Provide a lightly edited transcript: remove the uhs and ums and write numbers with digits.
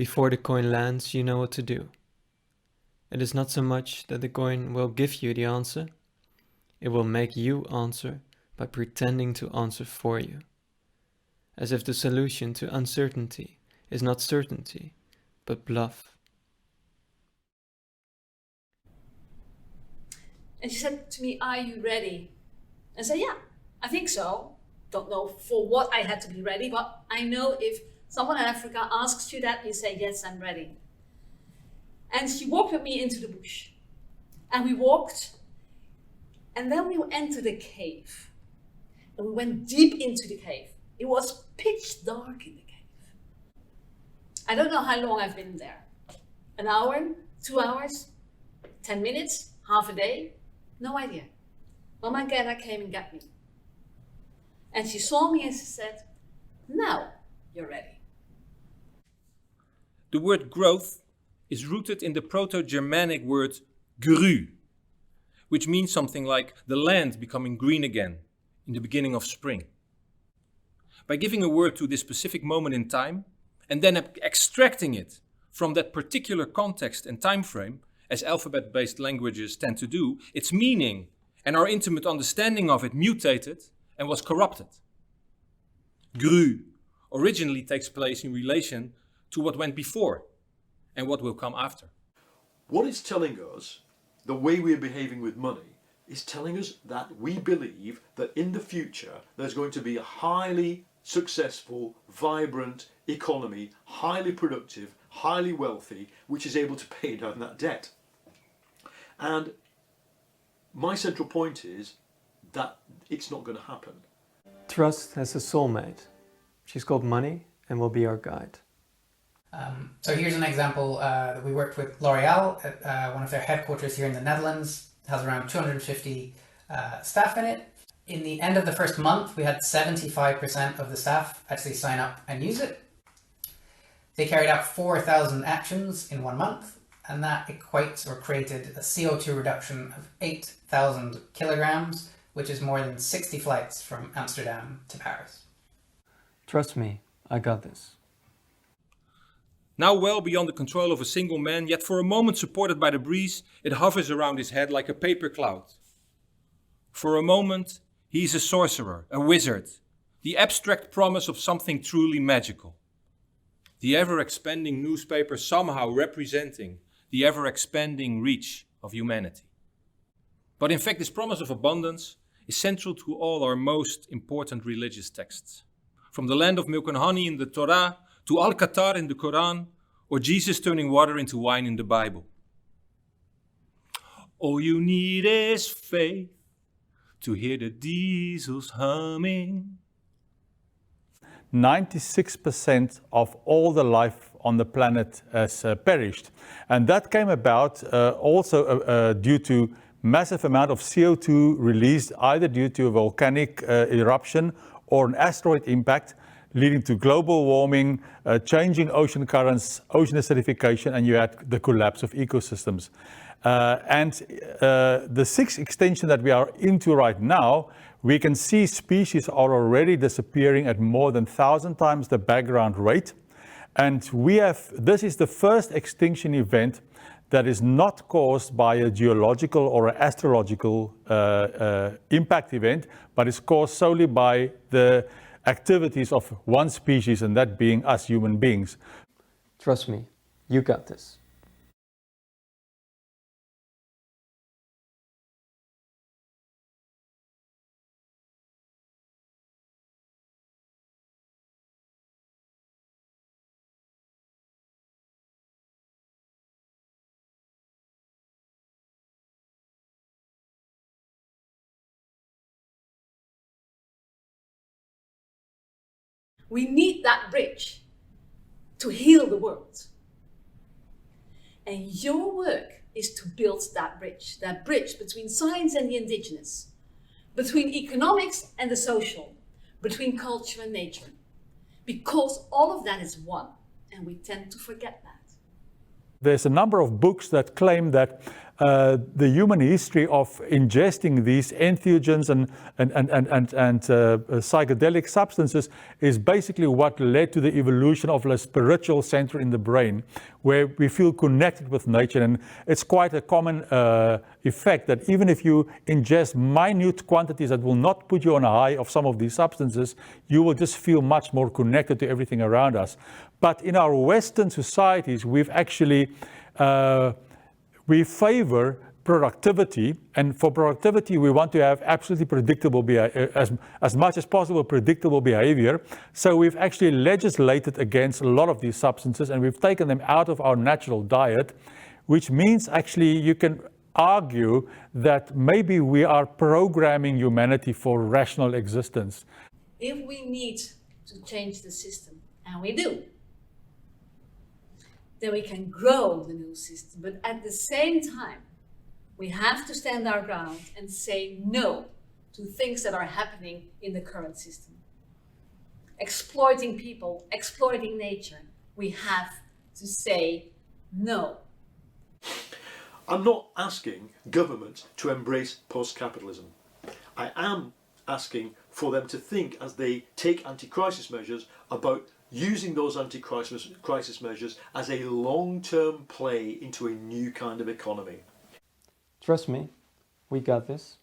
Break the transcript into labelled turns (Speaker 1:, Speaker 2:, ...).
Speaker 1: Before the coin lands, you know what to do. It is not so much that the coin will give you the answer, it will make you answer by pretending to answer for you. As if the solution to uncertainty is not certainty, but bluff.
Speaker 2: And she said to me, "Are you ready?" I said, "Yeah, I think so. Don't know for what I had to be ready, but I know if someone in Africa asks you that, you say, yes, I'm ready." And she walked with me into the bush. And we walked, and then we entered a cave. And we went deep into the cave. It was pitch dark in the cave. I don't know how long I've been there. An hour, 2 hours, 10 minutes, half a day, no idea. Mama Gerda came and got me. And she saw me and she said, "Now you're ready."
Speaker 3: The word growth is rooted in the Proto-Germanic word grü, which means something like the land becoming green again in the beginning of spring. By giving a word to this specific moment in time and then extracting it from that particular context and time frame, as alphabet-based languages tend to do, its meaning and our intimate understanding of it mutated and was corrupted. Grü originally takes place in relation to what went before and what will come after.
Speaker 4: What it's telling us, the way we're behaving with money, is telling us that we believe that in the future there's going to be a highly successful, vibrant economy, highly productive, highly wealthy, which is able to pay down that debt. And my central point is that it's not going to happen.
Speaker 1: Trust has a soulmate. She's called money and will be our guide.
Speaker 5: So here's an example that we worked with L'Oreal at one of their headquarters here in the Netherlands. It has around 250 staff in it. In the end of the first month, we had 75% of the staff actually sign up and use it. They carried out 4,000 actions in 1 month, and that equates or created a CO2 reduction of 8,000 kilograms, which is more than 60 flights from Amsterdam to Paris.
Speaker 1: Trust me, I got this.
Speaker 3: Now well beyond the control of a single man, yet for a moment supported by the breeze, it hovers around his head like a paper cloud. For a moment, he is a sorcerer, a wizard, the abstract promise of something truly magical. The ever-expanding newspaper somehow representing the ever-expanding reach of humanity. But in fact, this promise of abundance is central to all our most important religious texts. From the land of milk and honey in the Torah, to Al-Qatar in the Quran, or Jesus turning water into wine in the Bible. All you need is faith to hear the diesels humming.
Speaker 6: 96% of all the life on the planet has perished. And that came about also due to massive amount of CO2 released either due to a volcanic eruption or an asteroid impact, leading to global warming, changing ocean currents, ocean acidification, and you had the collapse of ecosystems. The sixth extinction that we are into right now, we can see species are already disappearing at more than 1,000 times the background rate. And this is the first extinction event that is not caused by a geological or an astrological impact event, but is caused solely by the activities of one species, and that being us human beings.
Speaker 1: Trust me, you got this.
Speaker 2: We need that bridge to heal the world. And your work is to build that bridge between science and the indigenous, between economics and the social, between culture and nature. Because all of that is one, and we tend to forget that.
Speaker 6: There's a number of books that claim that the human history of ingesting these entheogens and psychedelic substances is basically what led to the evolution of a spiritual center in the brain, where we feel connected with nature. And it's quite a common effect that even if you ingest minute quantities that will not put you on a high of some of these substances, you will just feel much more connected to everything around us. But in our Western societies, we've actually we favor productivity, and for productivity we want to have absolutely predictable as much as possible predictable behavior. So we've actually legislated against a lot of these substances, and we've taken them out of our natural diet, which means actually you can argue that maybe we are programming humanity for rational existence.
Speaker 2: If we need to change the system, and we do, then we can grow the new system. But at the same time, we have to stand our ground and say no to things that are happening in the current system. Exploiting people, exploiting nature, we have to say no.
Speaker 4: I'm not asking governments to embrace post-capitalism. I am asking for them to think, as they take anti-crisis measures, about using those anti-crisis measures as a long-term play into a new kind of economy.
Speaker 1: Trust me, we got this.